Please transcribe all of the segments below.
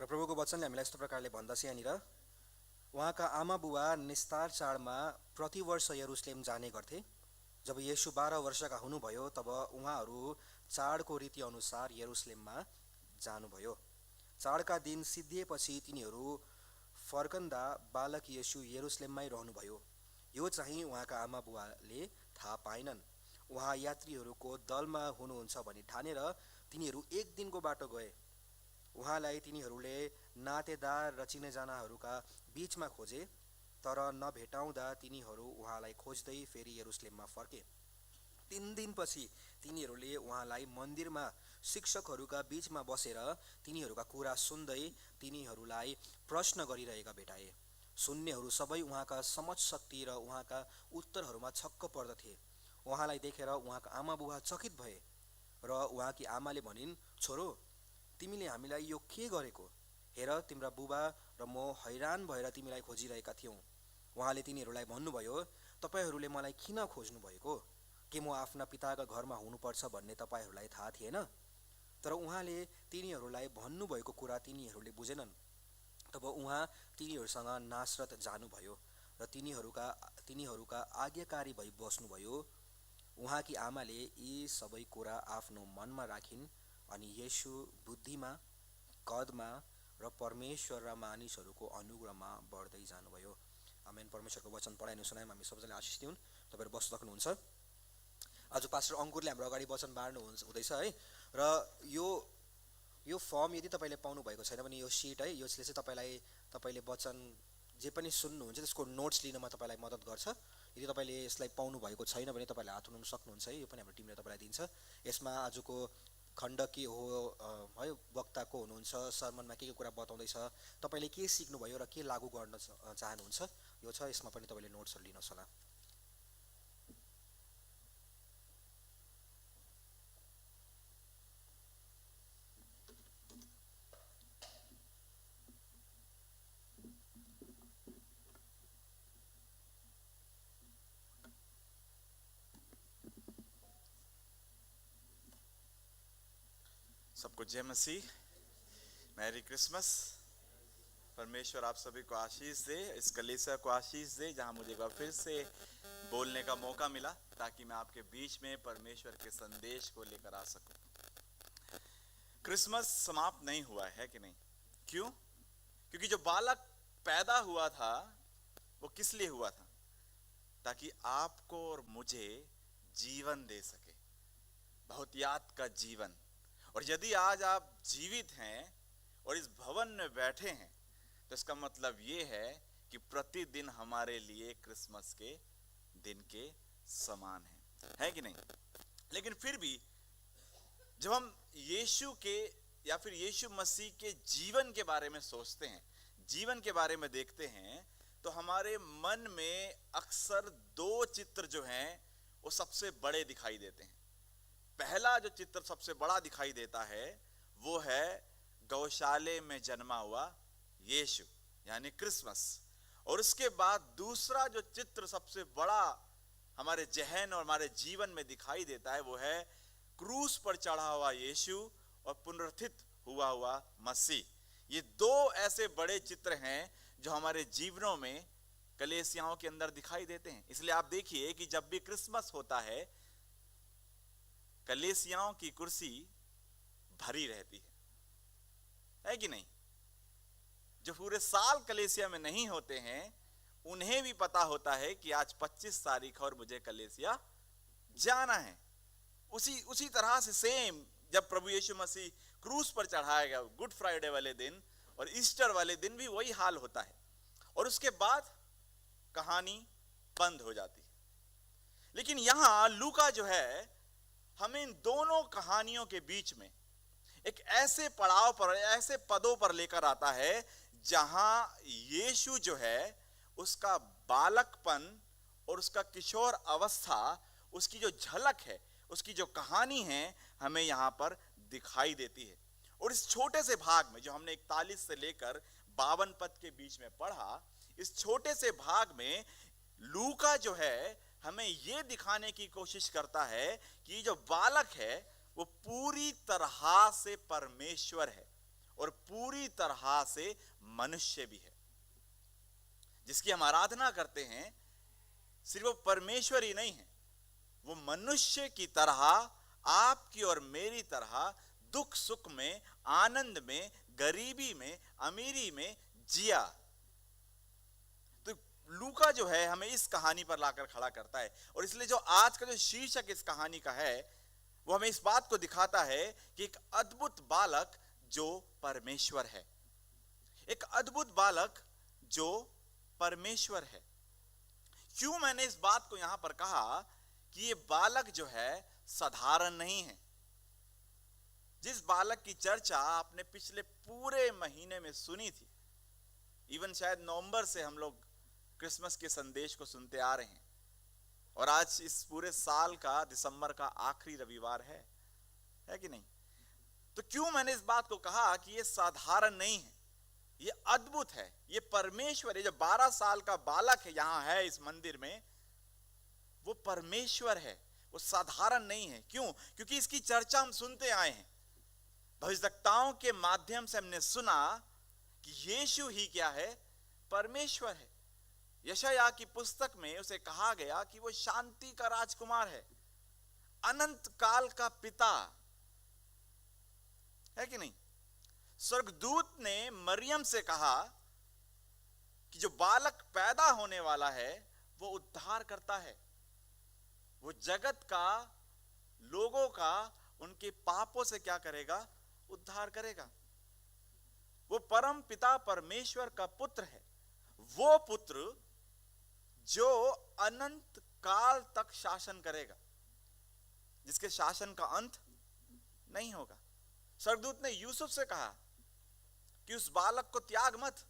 र प्रभुको वचनले हामीलाई यस्तो प्रकारले भन्दछ यहाँनिर, उहाँका आमा बुवा निस्तार चाडमा प्रतिवर्ष यरुसलेम जाने गर्थे। जब येशू 12 वर्षका हुनुभयो तब उहाँहरू चाडको रीतिअनुसार यरुसलेममा जानुभयो। चाडका दिन सिद्धिएपछि तिनीहरू फर्कँदा बालक येशू यरुसलेममै रहनुभयो। यो चाहिँ उहाँका आमा बुवाले थाहा पाएनन्। उहाँ यात्रीहरूको दलमा हुनुहुन्छ भनी ठानेर तिनीहरू एक दिनको बाटो गए। उहाँलाई तिनीहरूले नातेदार र चिनेजानाहरूका बीचमा खोजे, तर नभेटाउँदा तिनीहरू उहाँलाई खोज्दै फेरि यरुसलेममा फर्के। 3 दिनपछि तिनीहरूले उहाँलाई मन्दिरमा शिक्षकहरूका बीचमा बसेर तिनीहरूका कुरा सुन्दै तिनीहरूलाई प्रश्न गरिरहेका भेटाए। सुन्नेहरू सबै उहाँका समझ शक्ति र उहाँका उत्तरहरूमा छक्क पर्दथे। उहाँलाई देखेर उहाँका आमा बुवा चकित भए र उहाँकी आमाले भनिन्, छोरो, तिमीले हामीलाई यो के गरेको? हेर, तिम्रा बुबा र म हैरान भएर तिमीलाई खोजिरहेका थियौँ। उहाँले तिनीहरूलाई भन्नुभयो, तपाईहरूले मलाई किन खोज्नु भएको? के म आफ्ना पिताका घरमा हुनुपर्छ भन्ने तपाईहरूलाई थाहा थिएन? तर उहाँले तिनीहरूलाई भन्नुभएको कुरा तिनीहरूले बुझेनन्। तब उहाँ तिनीहरूसँग नासरत जानुभयो र तिनीहरूका आज्ञाकारी भई बस्नुभयो। उहाँकी आमाले यी सबै कुरा आफ्नो मनमा राखिन् अनि येशू बुद्धिमा, कदमा र परमेश्वर र मानिसहरूको अनुग्रहमा बढ्दै जानुभयो। आमेन। परमेश्वरको वचन पढाइनु सुनायौँ। हामी सबैजनाले आशिष दिउन्। तपाईँहरू बस्न सक्नुहुन्छ। आज पास्टर अङ्कुरले हाम्रो अगाडि वचन बाँड्नु हुँदैछ है। र यो फर्म यदि तपाईँले पाउनु भएको छैन भने यो सिट है, यसले चाहिँ तपाईँले वचन जे पनि सुन्नुहुन्छ त्यसको नोट्स लिनमा तपाईँलाई मद्दत गर्छ। यदि तपाईँले यसलाई पाउनु भएको छैन भने तपाईँले हात उठाउन सक्नुहुन्छ है। यो पनि हाम्रो टिमले तपाईँलाई दिन्छ। यसमा आजको खण्ड के हो है, वक्ता को हुनुहुन्छ, सर्मनमा के कुरा बताउँदैछ, तपाईँले के सिक्नुभयो र के लागू गर्न चाहनुहुन्छ, यो छ। यसमा पनि तपाईँले नोट्सहरू लिनुहोस् होला। सबको जय मसीह, मैरी क्रिसमस। परमेश्वर आप सभी को आशीष दे, इस कलीसिया को आशीष दे जहां मुझे एक बार फिर से बोलने का मौका मिला ताकि मैं आपके बीच में परमेश्वर के संदेश को लेकर आ सकूं। क्रिसमस समाप्त नहीं हुआ है कि नहीं? क्यों? क्योंकि जो बालक पैदा हुआ था वो किस लिए हुआ था? ताकि आपको और मुझे जीवन दे सके, बहुत याद का जीवन। और यदि आज आप जीवित हैं और इस भवन में बैठे हैं तो इसका मतलब ये है कि प्रतिदिन हमारे लिए क्रिसमस के दिन के समान है कि नहीं? लेकिन फिर भी जब हम यीशु के या फिर यीशु मसीह के जीवन के बारे में सोचते हैं, जीवन के बारे में देखते हैं, तो हमारे मन में अक्सर 2 चित्र जो हैं वो सबसे बड़े दिखाई देते हैं। पहला जो चित्र सबसे बड़ा दिखाई देता है वो है गौशाले में जन्मा हुआ यीशु यानी क्रिसमस। और उसके बाद दूसरा जो चित्र सबसे बड़ा हमारे जहन और हमारे जीवन में दिखाई देता है वो है क्रूस पर चढ़ा हुआ यीशु और पुनरुत्थित हुआ मसीह। ये 2 ऐसे बड़े चित्र हैं जो हमारे जीवनों में कलीसियाओं के अंदर दिखाई देते हैं। इसलिए आप देखिए कि जब भी क्रिसमस होता है कलीसियाओं की कुर्सी भरी रहती है कि नहीं? जो पूरे साल कलीसिया में नहीं होते हैं उन्हें भी पता होता है कि आज 25 तारीख और मुझे कलीसिया जाना है। उसी तरह से सेम जब प्रभु यीशु मसीह क्रूस पर चढ़ाया गया गुड फ्राइडे वाले दिन और ईस्टर वाले दिन भी वही हाल होता है। और उसके बाद कहानी बंद हो जाती है। लेकिन यहां लूका जो है हमें इन दोनों कहानियों के बीच में एक ऐसे पड़ाव पर, ऐसे पदों पर लेकर आता है जहां यीशु जो है उसका बालकपन और उसका किशोर अवस्था, उसकी जो झलक है, उसकी जो कहानी है हमें यहां पर दिखाई देती है। और इस छोटे से भाग में जो हमने 41 से लेकर 52 पद के बीच में पढ़ा, इस छोटे से भाग में लूका जो है हमें यह दिखाने की कोशिश करता है कि जो बालक है वो पूरी तरह से परमेश्वर है और पूरी तरह से मनुष्य भी है। जिसकी हम आराधना करते हैं सिर्फ वो परमेश्वर ही नहीं है, वो मनुष्य की तरह, आपकी और मेरी तरह दुख सुख में, आनंद में, गरीबी में, अमीरी में जिया। तो लूका जो है हमें इस कहानी पर लाकर खड़ा करता है, और इसलिए जो आज का जो शीर्षक इस कहानी का है वो हमें इस बात को दिखाता है कि एक अद्भुत बालक जो परमेश्वर है, एक अद्भुत बालक जो परमेश्वर है। क्यों मैंने इस बात को यहां पर कहा कि ये बालक जो है साधारण नहीं है। जिस बालक की चर्चा आपने पिछले पूरे महीने में सुनी थी, इवन शायद नवंबर से हम लोग क्रिसमस के संदेश को सुनते आ रहे हैं, और आज इस पूरे साल का दिसंबर का आखिरी रविवार है कि नहीं? तो क्यों मैंने इस बात को कहा कि ये साधारण नहीं है, ये अद्भुत है, ये परमेश्वर है। जो 12 साल का बालक है यहां है इस मंदिर में, वो परमेश्वर है, वो साधारण नहीं है। क्यों? क्योंकि इसकी चर्चा हम सुनते आए हैं। भविष्यवक्ताओं के माध्यम से हमने सुना कि यीशु ही क्या है? परमेश्वर है। यशायाह की पुस्तक में उसे कहा गया कि वो शांति का राजकुमार है, अनंत काल का पिता है कि नहीं? स्वर्गदूत ने मरियम से कहा कि जो बालक पैदा होने वाला है वो उद्धार करता है, वो जगत का, लोगों का, उनके पापों से क्या करेगा? उद्धार करेगा। वो परम पिता परमेश्वर का पुत्र है, वो पुत्र जो अनंत काल तक शासन करेगा, जिसके शासन का अंत नहीं होगा। स्वर्गदूत ने यूसुफ से कहा कि उस बालक को त्याग मत,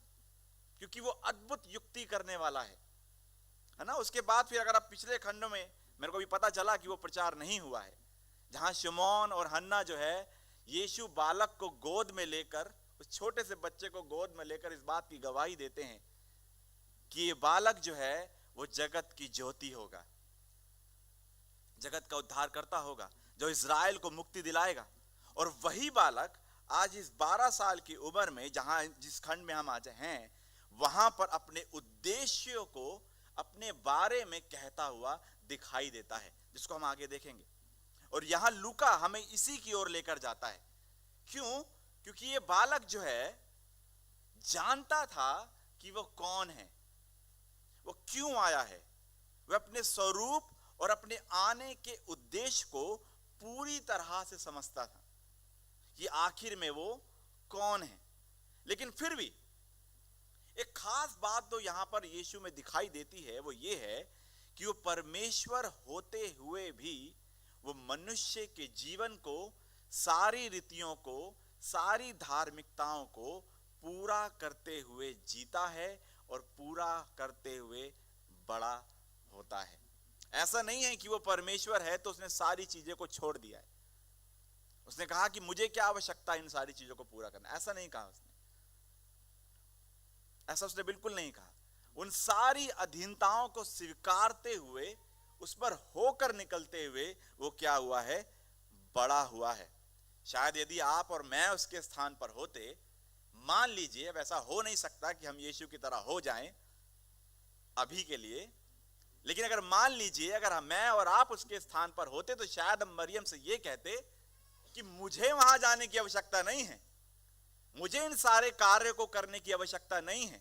क्योंकि वो अद्भुत युक्ति करने वाला है ना। उसके बाद फिर अगर आप पिछले खंडों में, मेरे को भी पता चला कि वो प्रचार नहीं हुआ है, जहां शिमोन और हन्ना जो है यीशु बालक को गोद में लेकर, उस छोटे से बच्चे को गोद में लेकर इस बात की गवाही देते हैं कि ये बालक जो है वो जगत की ज्योति होगा, जगत का उद्धार करता होगा, जो इज़राइल को मुक्ति दिलाएगा। और वही बालक आज इस 12 साल की उम्र में, जहां जिस खंड में हम आज हैं, वहां पर अपने उद्देश्यों को अपने बारे में कहता हुआ दिखाई देता है, जिसको हम आगे देखेंगे। और यहां लूका हमें इसी की ओर लेकर जाता है। क्यों? क्योंकि ये बालक जो है जानता था कि वो कौन है, वो क्यों आया है, वह अपने स्वरूप और अपने आने के उद्देश्य को पूरी तरह से समझता था कि आखिर में वो कौन है। लेकिन फिर भी एक खास बात तो यहां पर यीशु में दिखाई देती है, वो ये है कि वो परमेश्वर होते हुए भी वो मनुष्य के जीवन को, सारी रीतियों को, सारी धार्मिकताओं को पूरा करते हुए जीता है और पूरा करते हुए बड़ा होता है। ऐसा नहीं है कि वो परमेश्वर है तो उसने सारी चीजें को छोड़ दिया है, उसने कहा कि मुझे क्या आवश्यकता इन सारी चीजों को पूरा करना, ऐसा नहीं कहा उसने, ऐसा उसने बिल्कुल नहीं कहा। उन सारी अधीनताओं को स्वीकारते हुए, उस पर होकर निकलते हुए वो क्या हुआ है? बड़ा हुआ है। शायद यदि आप और मैं उसके स्थान पर होते, मान लीजिए, अब ऐसा हो नहीं सकता कि हम यीशु की तरह हो जाएं अभी के लिए, लेकिन अगर मान लीजिए अगर मैं और आप उसके स्थान पर होते तो शायद हम मरियम से ये कहते कि मुझे वहां जाने की आवश्यकता नहीं है, मुझे इन सारे कार्य को करने की आवश्यकता नहीं है,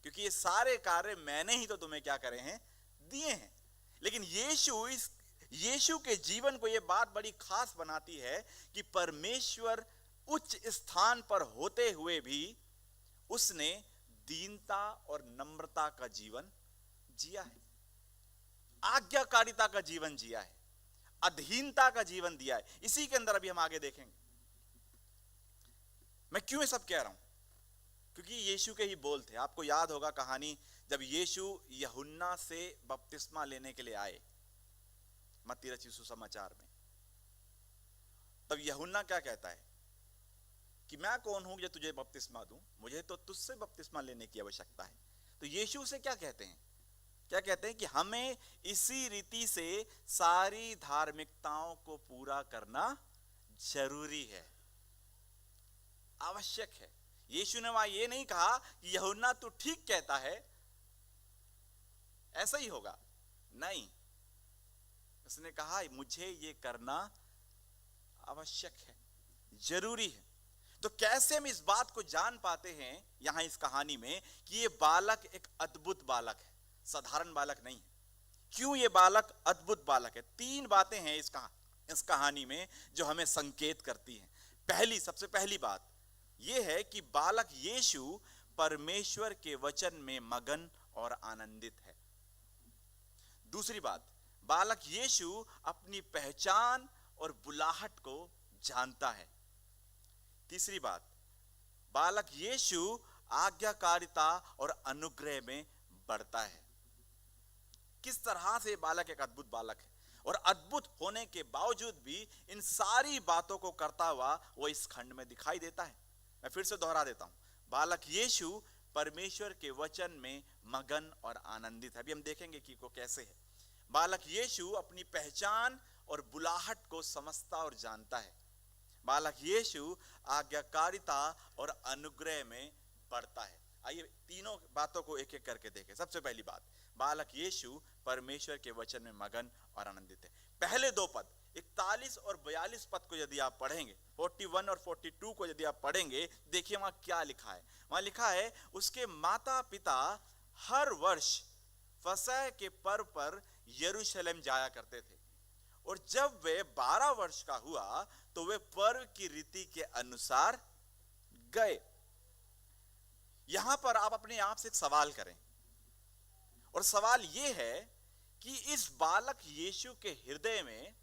क्योंकि ये सारे कार्य मैंने ही तो तुम्हें क्या करे हैं? दिए हैं। लेकिन यीशु के जीवन को यह बात बड़ी खास बनाती है कि परमेश्वर उच्च स्थान पर होते हुए भी उसने दीनता और नम्रता का जीवन जिया है, आज्ञाकारिता का जीवन जिया है, अधीनता का जीवन दिया है। इसी के अंदर अभी हम आगे देखेंगे। मैं क्यों ये सब कह रहा हूं? क्योंकि यीशु के ही बोल थे। आपको याद होगा कहानी, जब यीशु यूहन्ना से बपतिस्मा लेने के लिए आए मत्ती रचित सुसमाचार में, तब यूहन्ना क्या कहता है कि मैं कौन हूं जो तुझे बपतिस्मा दूं, मुझे तो तुझसे बपतिस्मा लेने की आवश्यकता है। तो यीशु से क्या कहते हैं? क्या कहते हैं कि हमें इसी रीति से सारी धार्मिकताओं को पूरा करना जरूरी है। आवश्यक है। यीशु ने वहां ये नहीं कहा कि यूहन्ना तू ठीक कहता है, ऐसा ही होगा, नहीं, उसने कहा मुझे ये करना आवश्यक है, जरूरी है। तो कैसे हम इस बात को जान पाते हैं यहां इस कहानी में कि ये बालक एक अद्भुत बालक है, साधारण बालक नहीं है। क्यों ये बालक अद्भुत बालक है? 3 बातें हैं इस कहानी में जो हमें संकेत करती हैं। सबसे पहली बात यह है कि बालक यीशु परमेश्वर के वचन में मगन और आनंदित है। दूसरी बात, बालक यीशु अपनी पहचान और बुलाहट को जानता है। तीसरी बात, बालक यीशु आज्ञाकारिता और अनुग्रह में बढ़ता है। किस तरह से बालक एक अद्भुत बालक है और अद्भुत होने के बावजूद भी इन सारी बातों को करता हुआ वो इस खंड में दिखाई देता है। मैं फिर से दोहरा देता हूं, बालक यीशु परमेश्वर के वचन में मगन और आनंदित है। अभी हम देखेंगे कि वो कैसे है। बालक यीशु अपनी पहचान और बुलाहट को समझता और जानता है। बालक यीशु आज्ञाकारिता और अनुग्रह में बढ़ता है। आइए तीनों बातों को एक एक करके देखें। सबसे पहली बात, बालक यीशु परमेश्वर के वचन में मगन और आनंदित है। पहले 2 पद 41 और 42 पद को यदि आप पढ़ेंगे, 41 और 42 को यदि आप पढ़ेंगे, देखिए वहां क्या लिखा है। वहां लिखा है, उसके माता पिता हर वर्ष फसह के पर्व पर यरूशलेम जाया करते थे और जब वे 12 वर्ष का हुआ तो वे पर्व की रीति के अनुसार गए। यहां पर आप अपने आप से एक सवाल करें और सवाल यह है कि इस बालक यीशु के हृदय में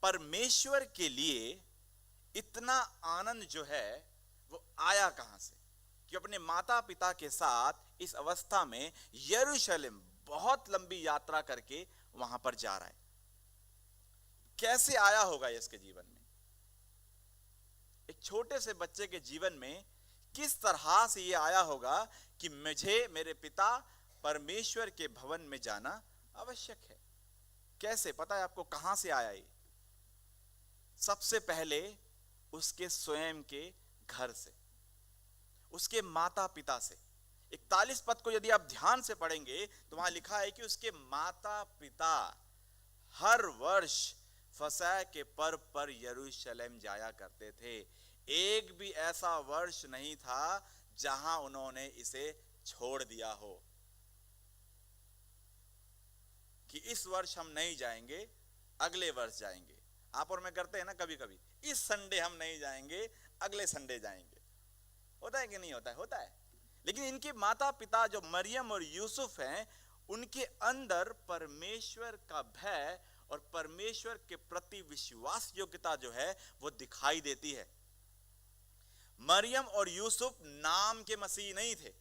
परमेश्वर के लिए इतना आनंद जो है वो आया कहां से कि अपने माता पिता के साथ इस अवस्था में यरूशलेम बहुत लंबी यात्रा करके वहां पर जा रहा है। कैसे आया होगा इसके जीवन में? एक छोटे से बच्चे के जीवन में किस तरह से यह आया होगा कि मुझे मेरे पिता परमेश्वर के भवन में जाना आवश्यक है। कैसे? पता है आपको कहां से आया ये? सबसे पहले उसके स्वयं के घर से, उसके माता पिता से। 41 पद को यदि आप ध्यान से पढ़ेंगे तो वहां लिखा है कि उसके माता पिता हर वर्ष फसह के पर्व पर यरूशलेम जाया करते थे। एक भी ऐसा वर्ष नहीं था जहां उन्होंने इसे छोड़ दिया हो कि इस वर्ष हम नहीं जाएंगे, अगले वर्ष जाएंगे। आप और मैं करते हैं ना कभी कभी, इस संडे हम नहीं जाएंगे, अगले संडे जाएंगे। होता है कि नहीं होता है? होता है। लेकिन इनके माता पिता जो मरियम और यूसुफ हैं, उनके अंदर परमेश्वर का भय और परमेश्वर के प्रति विश्वास योग्यता जो है वो दिखाई देती है। मरियम और यूसुफ नाम के मसीह नहीं थे,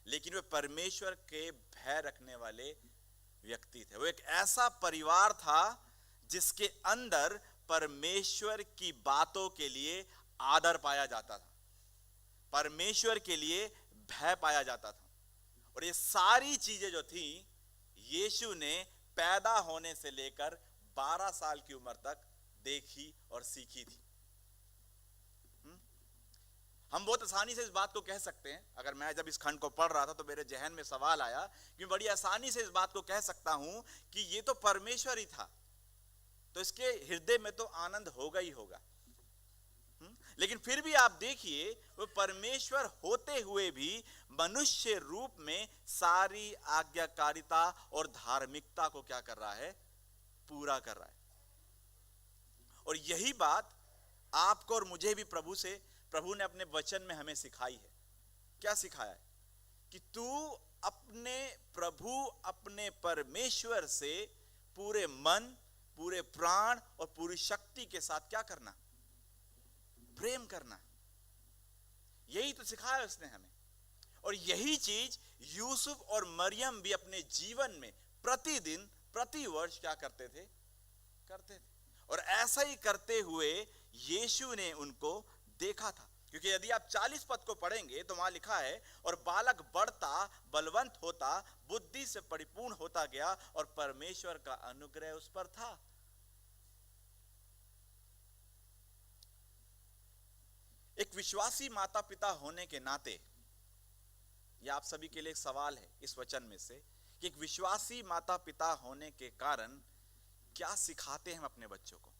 लेकिन वे परमेश्वर के भय रखने वाले व्यक्ति थे। वो एक ऐसा परिवार था जिसके अंदर परमेश्वर की बातों के लिए आदर पाया जाता था, परमेश्वर के लिए भय पाया जाता था। और ये सारी चीजें जो थी यीशु ने पैदा होने से लेकर 12 साल की उम्र तक देखी और सीखी थी। हम बहुत आसानी से इस बात को कह सकते हैं। अगर मैं जब इस खंड को पढ़ रहा था तो मेरे जहन में सवाल आया कि बड़ी आसानी से इस बात को कह सकता हूं कि ये तो परमेश्वर ही था, तो इसके हृदय में तो आनंद होगा ही होगा। लेकिन फिर भी आप देखिए, वो परमेश्वर होते हुए भी मनुष्य रूप में सारी आज्ञाकारिता और धार्मिकता को क्या कर रहा है? पूरा कर रहा है। और यही बात आपको और मुझे भी प्रभु ने अपने वचन में हमें सिखाई है। क्या सिखाया है? कि तू अपने परमेश्वर से पूरे मन, पूरे प्राण और पूरी शक्ति के साथ क्या करना? प्रेम करना। यही तो सिखाया उसने हमें। और यही चीज यूसुफ और मरियम भी अपने जीवन में प्रतिदिन, प्रतिवर्ष क्या करते थे? और ऐसा ही करते हुए यीशु ने उनको देखा था। क्योंकि यदि आप 40 पद को पढ़ेंगे तो वहां लिखा है, और बालक बढ़ता, बलवंत होता, बुद्धि से परिपूर्ण होता गया और परमेश्वर का अनुग्रह उस पर था। एक विश्वासी माता पिता होने के नाते, यह आप सभी के लिए एक सवाल है इस वचन में से, कि एक विश्वासी माता पिता होने के कारण क्या सिखाते हैं हम अपने बच्चों को?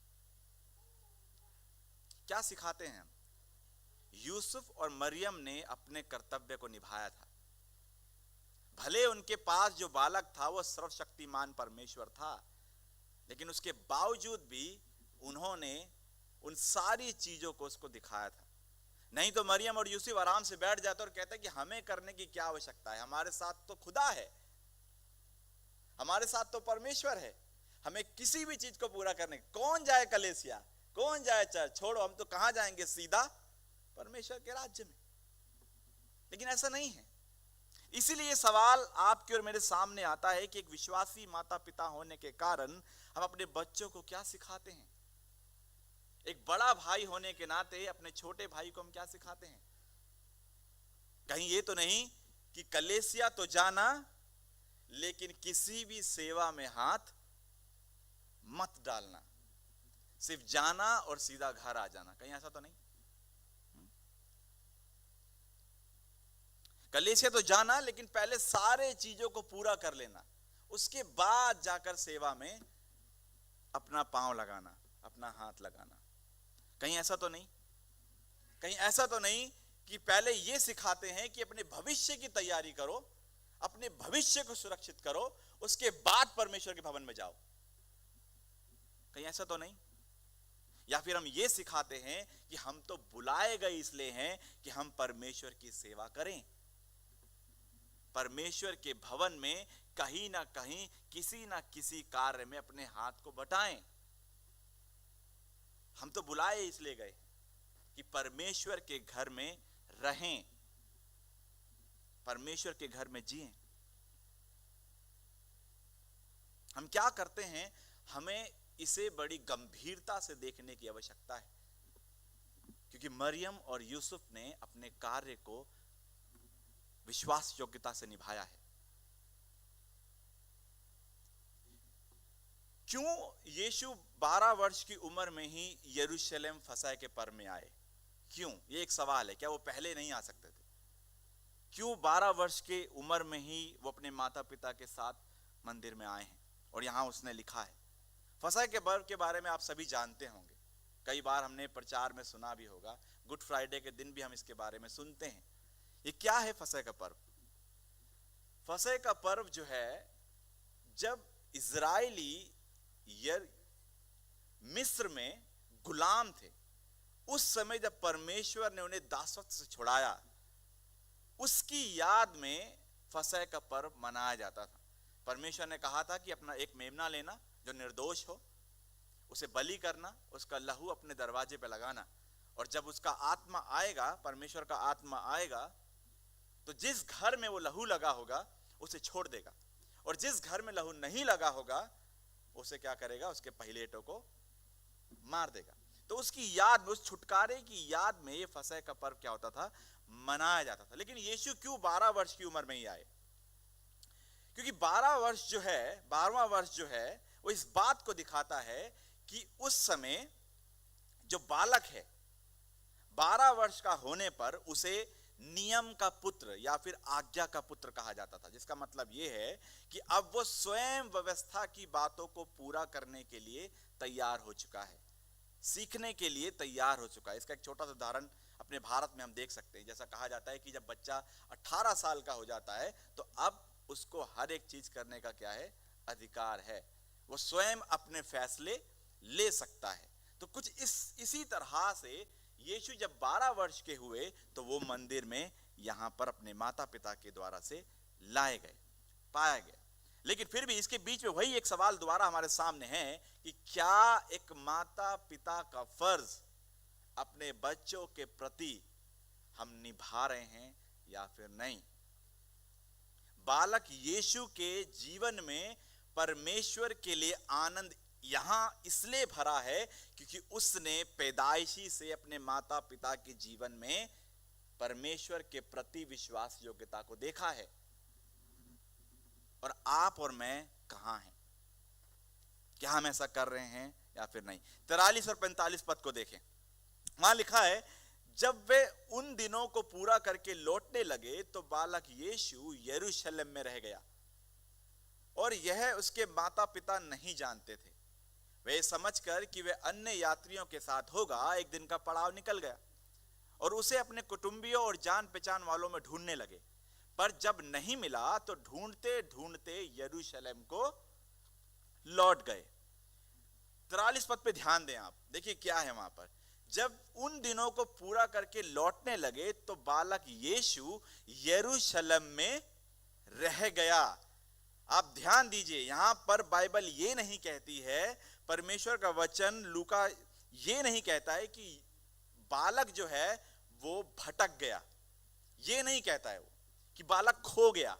क्या सिखाते हैं हम? यूसुफ और मरियम ने अपने कर्तव्य को निभाया था। भले उनके पास जो बालक था वो सर्वशक्तिमान परमेश्वर था, लेकिन उसके बावजूद भी उन्होंने उन सारी चीजों को उसको दिखाया था। नहीं तो मरियम और यूसुफ आराम से बैठ जाते और कहते कि हमें करने की क्या आवश्यकता है, हमारे साथ तो खुदा है, हमारे साथ तो परमेश्वर है, हमें किसी भी चीज को पूरा करने, कौन जाए कलेसिया, कौन जाए चर्च, छोड़ो, हम तो कहां जाएंगे, सीधा परमेश्वर के राज्य में। लेकिन ऐसा नहीं है। इसीलिए सवाल आपके और मेरे सामने आता है कि एक विश्वासी माता पिता होने के कारण हम अपने बच्चों को क्या सिखाते हैं? एक बड़ा भाई होने के नाते अपने छोटे भाई को हम क्या सिखाते हैं? कहीं ये तो नहीं कि कलेसिया तो जाना, लेकिन किसी भी सेवा में हाथ मत डालना, सिर्फ जाना और सीधा घर आ जाना, कहीं ऐसा तो नहीं? कलेसिया तो जाना, लेकिन पहले सारे चीजों को पूरा कर लेना, उसके बाद जाकर सेवा में अपना पांव लगाना, अपना हाथ लगाना, कहीं ऐसा तो नहीं? कहीं ऐसा तो नहीं कि पहले यह सिखाते हैं कि अपने भविष्य की तैयारी करो, अपने भविष्य को सुरक्षित करो, उसके बाद परमेश्वर के भवन में जाओ? कहीं ऐसा तो नहीं? या फिर हम ये सिखाते हैं कि हम तो बुलाए गए इसलिए हैं कि हम परमेश्वर की सेवा करें, परमेश्वर के भवन में कहीं ना कहीं किसी ना किसी कार्य में अपने हाथ को बटाएं। हम तो बुलाए इसलिए गए कि परमेश्वर के घर में रहें, परमेश्वर के घर में जिएं। हम क्या करते हैं, हमें इसे बड़ी गंभीरता से देखने की आवश्यकता है, क्योंकि मरियम और यूसुफ ने अपने कार्य को विश्वास योग्यता से निभाया है। क्यों यीशु 12 वर्ष की उम्र में ही यरूशलेम फसह के पर्व में आए? क्यों? ये एक सवाल है। क्या वो पहले नहीं आ सकते थे? क्यों 12 वर्ष के उम्र में ही वो अपने माता पिता के साथ मंदिर में आए हैं? और यहां उसने लिखा है, फसह के पर्व के बारे में आप सभी जानते होंगे, कई बार हमने प्रचार में सुना भी होगा, गुड फ्राइडे के दिन भी हम इसके बारे में सुनते हैं। ये क्या है फसह का पर्व? फसह का पर्व जो है, जब इजरायली मिस्र में गुलाम थे, उस समय जब परमेश्वर ने उन्हें दासत्व से छुड़ाया, उसकी याद में फसह का पर्व मनाया जाता था। परमेश्वर ने कहा था कि अपना एक मेमना लेना जो निर्दोष हो, उसे बलि करना, उसका लहू अपने दरवाजे पे लगाना, और जब उसका आत्मा आएगा, परमेश्वर का आत्मा आएगा, तो जिस घर में वो लहू लगा होगा उसे छोड़ देगा, और जिस घर में लहू नहीं लगा होगा उसे क्या करेगा, उसके पहिलेटों को मार देगा। तो उसकी याद में, उस छुटकारे की याद में ये फसह का पर्व क्या होता था, मनाया जाता था। लेकिन यीशु क्यों 12 वर्ष की उम्र में ही आए? क्योंकि 12 वर्ष जो है, 12वां वर्ष जो है, वो इस बात को दिखाता है कि उस समय जो बालक है, 12 वर्ष का होने पर उसे नियम का पुत्र या फिर आज्ञा का पुत्र कहा जाता था, जिसका मतलब यह है कि अब वो स्वयं व्यवस्था की बातों को पूरा करने के लिए तैयार हो चुका है, सीखने के लिए तैयार हो चुका है। इसका एक छोटा सा उदाहरण अपने भारत में हम देख सकते हैं। जैसा कहा जाता है कि जब बच्चा 18 साल का हो जाता है तो अब उसको हर एक चीज करने का क्या है, अधिकार है, वो स्वयं अपने फैसले ले सकता है। तो कुछ इसी तरह से यीशु जब 12 वर्ष के हुए तो वो मंदिर में यहां पर अपने माता पिता के द्वारा से लाए गए, पाया गया। लेकिन फिर भी इसके बीच में वही एक सवाल दोबारा हमारे सामने है कि क्या एक माता पिता का फर्ज अपने बच्चों के प्रति हम निभा रहे हैं या फिर नहीं? बालक यीशु के जीवन में परमेश्वर के लिए आनंद यहां इसलिए भरा है क्योंकि उसने पैदाइशी से अपने माता पिता के जीवन में परमेश्वर के प्रति विश्वास योग्यता को देखा है। और आप और मैं कहां हैं? क्या हम ऐसा कर रहे हैं या फिर नहीं? 43 और 45 पद को देखें। वहां लिखा है, जब वे उन दिनों को पूरा करके लौटने लगे तो बालक यीशु यरूशलेम में रह गया और यह उसके माता पिता नहीं जानते थे। वे समझकर कि वे अन्य यात्रियों के साथ होगा, एक दिन का पड़ाव निकल गया और उसे अपने कुटुंबियों और जान पहचान वालों में ढूंढने लगे। पर जब नहीं मिला तो ढूंढते ढूंढते यरूशलेम को लौट गए। 43 पद पे ध्यान दें आप, देखिए क्या है वहां पर। जब उन दिनों को पूरा करके लौटने लगे तो बालक यीशु यरूशलेम में रह गया। आप ध्यान दीजिए, यहां पर बाइबल ये नहीं कहती है, परमेश्वर का वचन लूका ये नहीं कहता है कि बालक जो है वो भटक गया, ये नहीं कहता है वो कि बालक खो गया,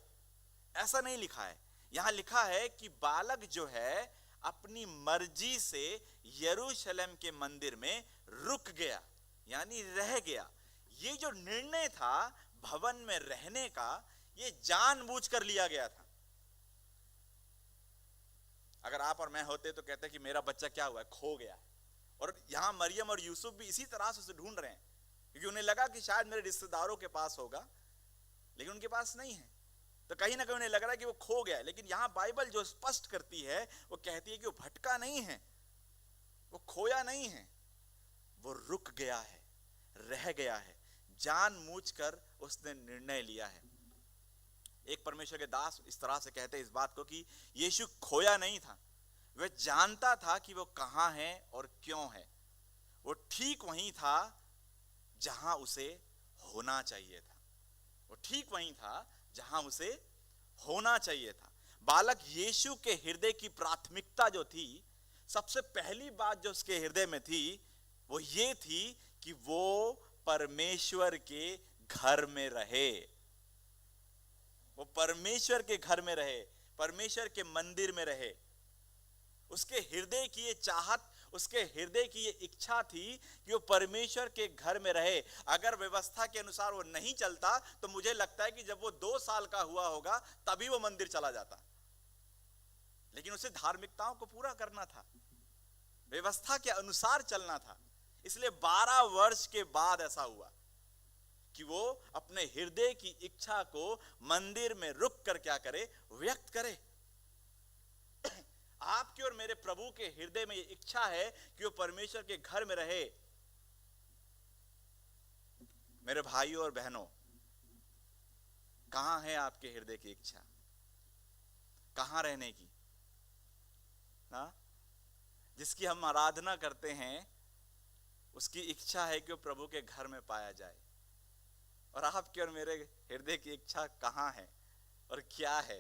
ऐसा नहीं लिखा है। यहां लिखा है कि बालक जो है अपनी मर्जी से यरूशलेम के मंदिर में रुक गया, यानी रह गया। ये जो निर्णय था भवन में रहने का, ये जानबूझकर लिया गया था। अगर आप और मैं होते तो कहते कि मेरा बच्चा क्या हुआ है, खो गया। और यहां मरियम और यूसुफ भी इसी तरह से उसे ढूंढ रहे हैं, क्योंकि उन्हें लगा कि शायद मेरे रिश्तेदारों के पास होगा, लेकिन उनके पास नहीं है। तो कहीं ना कहीं उन्हें लग रहा है कि वो खो गया है। लेकिन यहां बाइबल जो स्पष्ट करती है वो कहती है कि वो भटका नहीं है, वो खोया नहीं है, वो रुक गया है, रह गया है। जानबूझकर उसने निर्णय लिया है। एक परमेश्वर के दास इस तरह से कहते हैं इस बात को कि यीशु खोया नहीं था, वह जानता था कि वो कहां है और क्यों है। वो ठीक वहीं था जहां उसे होना चाहिए था, वो ठीक वहीं था जहां उसे होना चाहिए था। बालक यीशु के हृदय की प्राथमिकता जो थी, सबसे पहली बात जो उसके हृदय में थी वो ये थी कि वो परमेश्वर के घर में रहे, वो परमेश्वर के घर में रहे, परमेश्वर के मंदिर में रहे। उसके हृदय की ये चाहत, उसके हृदय की ये इच्छा थी कि वो परमेश्वर के घर में रहे। अगर व्यवस्था के अनुसार वो नहीं चलता तो मुझे लगता है कि जब वो 2 साल का हुआ होगा तभी वो मंदिर चला जाता, लेकिन उसे धार्मिकताओं को पूरा करना था, व्यवस्था के अनुसार चलना था। इसलिए 12 वर्ष के बाद ऐसा हुआ कि वो अपने हृदय की इच्छा को मंदिर में रुक कर क्या करे, व्यक्त करे। आपके और मेरे प्रभु के हृदय में ये इच्छा है कि वो परमेश्वर के घर में रहे। मेरे भाइयों और बहनों, कहां है आपके हृदय की इच्छा, कहां रहने की? ना, जिसकी हम आराधना करते हैं उसकी इच्छा है कि वो प्रभु के घर में पाया जाए। और आपके और मेरे हृदय की इच्छा कहां है और क्या है,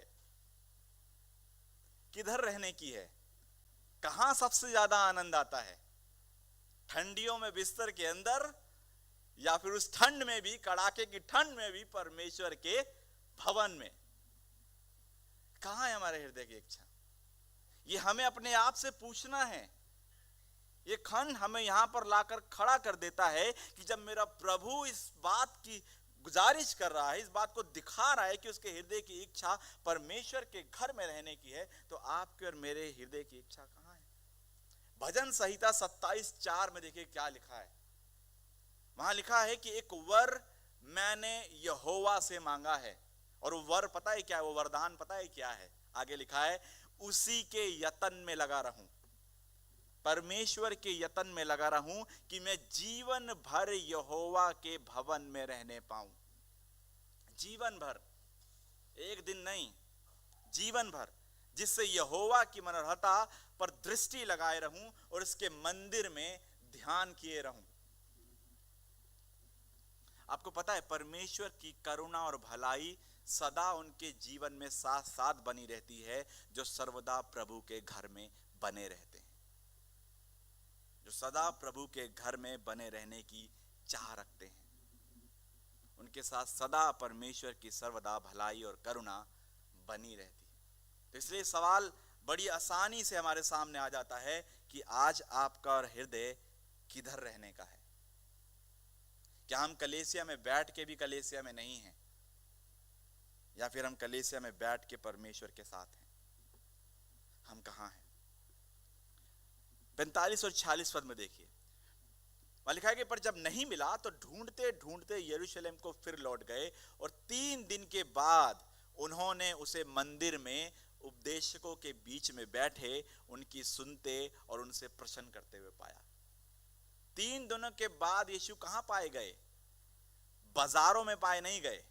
किधर रहने की है? कहां सबसे ज्यादा आनंद आता है? ठंडियों में बिस्तर के अंदर, या फिर उस ठंड में भी, कड़ाके की ठंड में भी परमेश्वर के भवन में? कहां है हमारे हृदय की इच्छा? ये हमें अपने आप से पूछना है। ये खंड हमें यहां पर लाकर खड़ा कर देता है कि जब मेरा प्रभु इस बात की गुजारिश कर रहा है, इस बात को दिखा रहा है कि उसके हृदय की इच्छा परमेश्वर के घर में रहने की है, तो आपके और मेरे हृदय की इच्छा कहां है? भजन संहिता 27:4 में देखिए क्या लिखा है। वहां लिखा है कि एक वर मैंने यहोवा से मांगा है। और वो वर पता है क्या है? वो वरदान पता है क्या है? आगे लिखा है, उसी के यतन में लगा रहूं, परमेश्वर के यतन में लगा रहूं कि मैं जीवन भर यहोवा के भवन में रहने पाऊं। जीवन भर, एक दिन नहीं, जीवन भर, जिससे यहोवा की मनोहरता पर दृष्टि लगाए रहूं और इसके मंदिर में ध्यान किए रहूं। आपको पता है परमेश्वर की करुणा और भलाई सदा उनके जीवन में साथ साथ बनी रहती है जो सर्वदा प्रभु के घर में बने रहते हैं, जो सदा प्रभु के घर में बने रहने की चाह रखते हैं। उनके साथ सदा परमेश्वर की सर्वदा भलाई और करुणा बनी रहती है। तो इसलिए सवाल बड़ी आसानी से हमारे सामने आ जाता है कि आज आपका और हृदय किधर रहने का है? क्या हम कलीसिया में बैठ के भी कलीसिया में नहीं हैं, या फिर हम कलीसिया में बैठ के परमेश्वर के साथ हैं? हम कहां हैं? 45 और 46 पद में देखिए, वहां लिखा है कि पर जब नहीं मिला तो ढूंढते ढूंढते यरूशलेम को फिर लौट गए, और 3 दिन के बाद उन्होंने उसे मंदिर में उपदेशकों के बीच में बैठे उनकी सुनते और उनसे प्रश्न करते हुए पाया। 3 दिनों के बाद यीशु कहां पाए गए? बाजारों में पाए नहीं गए,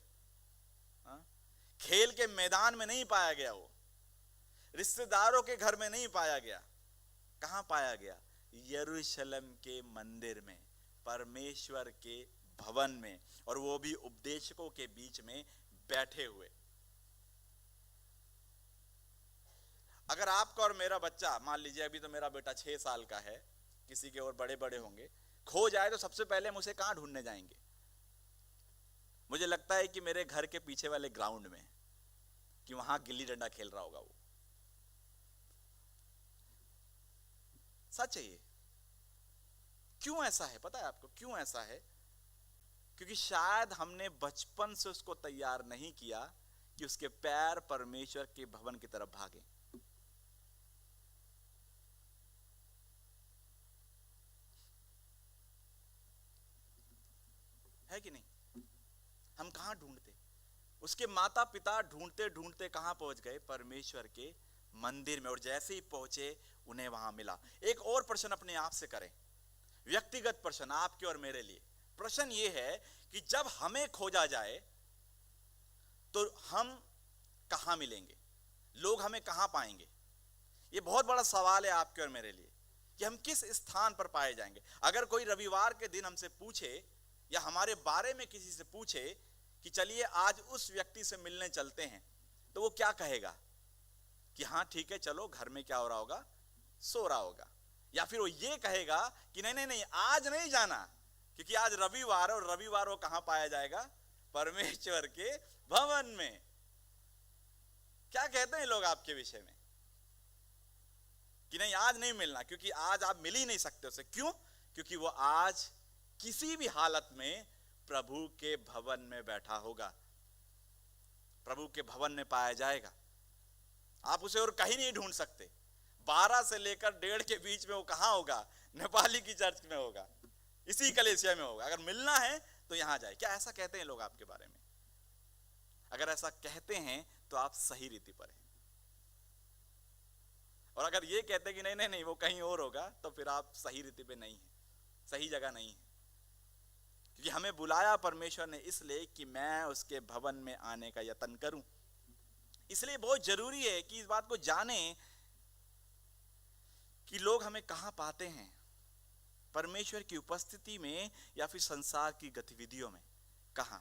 खेल के मैदान में नहीं पाया गया, वो रिश्तेदारों के घर में नहीं पाया गया। कहां पाया गया? यरूशलेम के मंदिर में, परमेश्वर के भवन में, और वो भी उपदेशकों के बीच में बैठे हुए। अगर आपका और मेरा बच्चा, मान लीजिए अभी तो मेरा बेटा 6 साल का है, किसी के और बड़े बड़े होंगे, खो जाए तो सबसे पहले हम उसे कहां ढूंढने जाएंगे? मुझे लगता है कि मेरे घर के पीछे वाले ग्राउंड में, कि वहां गिल्ली डंडा खेल रहा होगा वो। सच है ये। क्यों ऐसा है पता है आपको? क्यों ऐसा है? क्योंकि शायद हमने बचपन से उसको तैयार नहीं किया कि उसके पैर परमेश्वर के भवन की तरफ भागे। है कि नहीं? हम कहां ढूंढते? उसके माता पिता ढूंढते ढूंढते कहां पहुंच गए? परमेश्वर के मंदिर में। और जैसे ही पहुंचे उन्हें वहां मिला। एक और प्रश्न अपने आप से करें, व्यक्तिगत प्रश्न आपके और मेरे लिए। प्रश्न ये है कि जब हमें खोजा जाए तो हम कहां मिलेंगे? लोग हमें कहां पाएंगे? ये बहुत बड़ा सवाल है आपके और मेरे लिए कि हम किस स्थान पर पाए जाएंगे। अगर कोई रविवार के दिन हमसे पूछे या हमारे बारे में किसी से पूछे कि चलिए आज उस व्यक्ति से मिलने चलते हैं, तो वो क्या कहेगा? कि हाँ ठीक है चलो, घर में क्या हो रहा होगा? सो रहा होगा। या फिर वो ये कहेगा कि नहीं नहीं नहीं, आज नहीं जाना, क्योंकि आज रविवार है, और रविवार वो कहां पाया जाएगा? परमेश्वर के भवन में। क्या कहते हैं लोग आपके विषय में? कि नहीं आज नहीं मिलना, क्योंकि आज आप मिल ही नहीं सकते उसे। क्यों? क्योंकि वो आज किसी भी हालत में प्रभु के भवन में बैठा होगा, प्रभु के भवन में पाया जाएगा। आप उसे और कहीं नहीं ढूंढ सकते। 12 से लेकर 1:30 के बीच में वो कहां होगा? नेपाली की चर्च में होगा, इसी कलीसिया में होगा। अगर मिलना है तो यहां जाए। क्या ऐसा कहते हैं लोग आपके बारे में? अगर ऐसा कहते हैं तो आप सही रीति पर हैं, और अगर ये कहते हैं कि नहीं नहीं नहीं वो कहीं और होगा, तो फिर आप सही रीति पे नहीं है, सही जगह नहीं है। क्योंकि हमें बुलाया परमेश्वर ने इसलिए कि मैं उसके भवन में आने का यत्न करूं। इसलिए बहुत जरूरी है कि इस बात को जाने कि लोग हमें कहां पाते हैं, परमेश्वर की उपस्थिति में या फिर संसार की गतिविधियों में। कहां?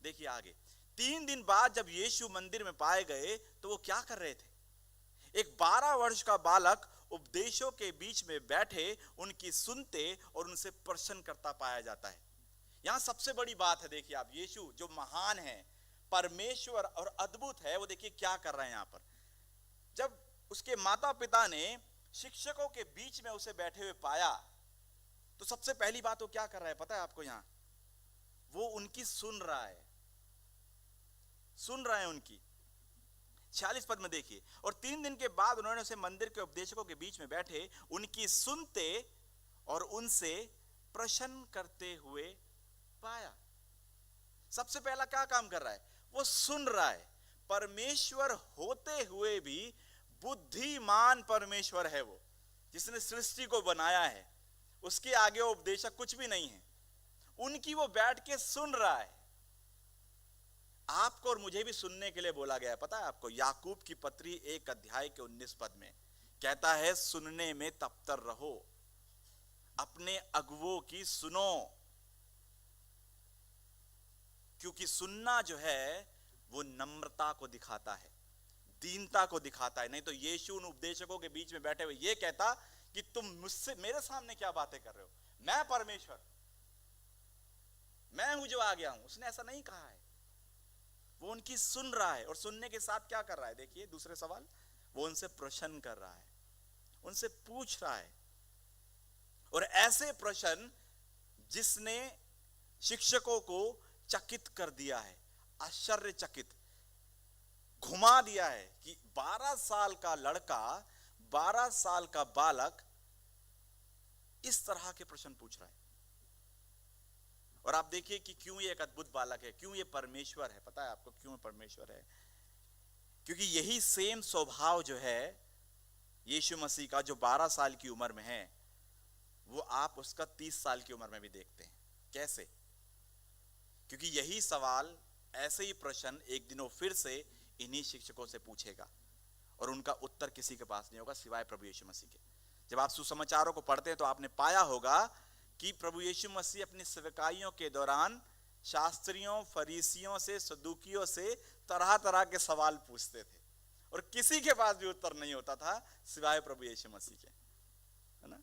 देखिए आगे, 3 दिन बाद जब यीशु मंदिर में पाए गए तो वो क्या कर रहे थे? एक 12 वर्ष का बालक उपदेशों के बीच में बैठे उनकी सुनते और उनसे प्रश्न करता पाया जाता है। यहां सबसे बड़ी बात है, देखिए आप, यीशु जो महान है, परमेश्वर और अद्भुत है, वो देखिए क्या कर रहे हैं यहां पर। जब उसके माता पिता ने शिक्षकों के बीच में उसे बैठे हुए पाया, तो सबसे पहली बात वो क्या कर रहा है पता है आपको? यहां वो उनकी सुन रहा है, सुन रहा है उनकी। 46 पद में देखिए, और 3 दिन के बाद उन्होंने उसे मंदिर के उपदेशकों के बीच में बैठे उनकी सुनते और उनसे प्रश्न करते हुए पाया। सबसे पहला क्या काम कर रहा है? वो सुन रहा है। परमेश्वर होते हुए भी बुद्धिमान परमेश्वर है वो, जिसने सृष्टि को बनाया है। उसके आगे वो उपदेशक कुछ भी नहीं है, उनकी वो बैठ के सुन रहा है। आपको और मुझे भी सुनने के लिए बोला गया है, पता है आपको? याकूब की पत्री 1 अध्याय के 19 पद में कहता है, सुनने में तत्पर रहो, अपने अगुवों की सुनो। क्योंकि सुनना जो है वो नम्रता को दिखाता है, दीनता को दिखाता है। नहीं तो यीशु उन उपदेशकों के बीच में बैठे हुए ये कहता कि तुम मुझसे, मेरे सामने क्या बातें कर रहे हो? मैं परमेश्वर, मैं हूं जो आ गया हूं। उसने ऐसा नहीं कहा है। वो उनकी सुन रहा है, और सुनने के साथ क्या कर रहा है? देखिए दूसरे सवाल, वो उनसे प्रश्न कर रहा है, उनसे पूछ रहा है। और ऐसे प्रश्न जिसने शिक्षकों को चकित कर दिया है, आश्चर्यचकित, घुमा दिया है कि 12 साल का लड़का, 12 साल का बालक इस तरह के प्रश्न पूछ रहा है। और आप देखिए कि क्यों ये एक अद्भुत बालक है, क्यों ये परमेश्वर है। पता है आपको क्यों परमेश्वर है? क्योंकि यही सेम स्वभाव जो है यीशु मसीह का, जो 12 साल की उम्र में है, वो आप उसका 30 साल की उम्र में भी देखते हैं। कैसे? क्योंकि यही सवाल, ऐसे ही प्रश्न एक दिन वो फिर से इन्हीं शिक्षकों से पूछेगा और उनका उत्तर किसी के पास नहीं होगा सिवाय प्रभु यीशु मसीह के। जब आप सुसमाचारों को पढ़ते हैं तो आपने पाया होगा कि प्रभु यीशु मसीह अपनी सेवकाइयों के दौरान शास्त्रियों, फरीसियों से, सदूकियों से तरह तरह के सवाल पूछते थे और किसी के पास भी उत्तर नहीं होता था सिवाय प्रभु यीशु मसीह के, है ना।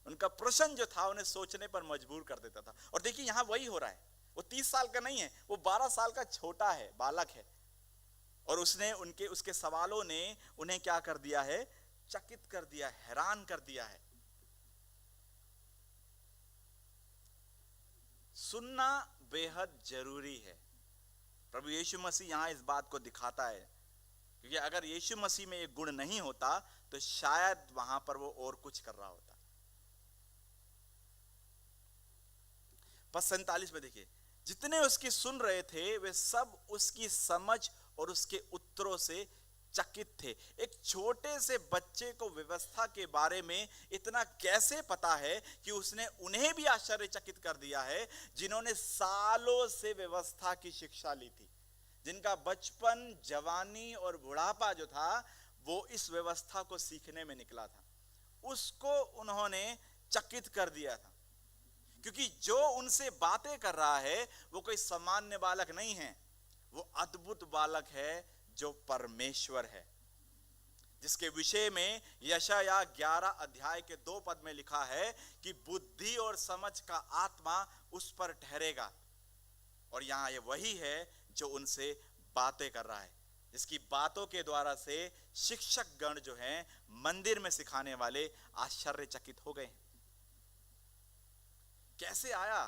उनका प्रश्न जो था उन्हें सोचने पर मजबूर कर देता था। और देखिए यहां वही हो रहा है। वो 30 साल का नहीं है, वो 12 साल का छोटा है, बालक है। और उसके सवालों ने उन्हें क्या कर दिया है? चकित कर दिया, हैरान कर दिया है। सुनना बेहद जरूरी है। प्रभु यीशु मसीह यहां इस बात को दिखाता है, क्योंकि अगर यीशु मसीह में एक गुण नहीं होता तो शायद वहां पर वो और कुछ कर रहा होता। पद 47 में देखिए, जितने उसकी सुन रहे थे वे सब उसकी समझ और उसके उत्तरों से चकित थे। एक छोटे से बच्चे को व्यवस्था के बारे में इतना कैसे पता है कि उसने उन्हें भी आश्चर्यचकित कर दिया है, जिन्होंने सालों से व्यवस्था की शिक्षा ली थी, जिनका बचपन, जवानी और बुढ़ापा जो था वो इस व्यवस्था को सीखने में निकला था। उसको उन्होंने चकित कर दिया था, क्योंकि जो उनसे बातें कर रहा है वो कोई सामान्य बालक नहीं है, वो अद्भुत बालक है जो परमेश्वर है, जिसके विषय में यशायाह 11 अध्याय के 2 पद में लिखा है कि बुद्धि और समझ का आत्मा उस पर ठहरेगा। और यहां ये वही है जो उनसे बातें कर रहा है, जिसकी बातों के द्वारा से शिक्षक गण जो हैं, मंदिर में सिखाने वाले, आश्चर्यचकित हो गए। कैसे आया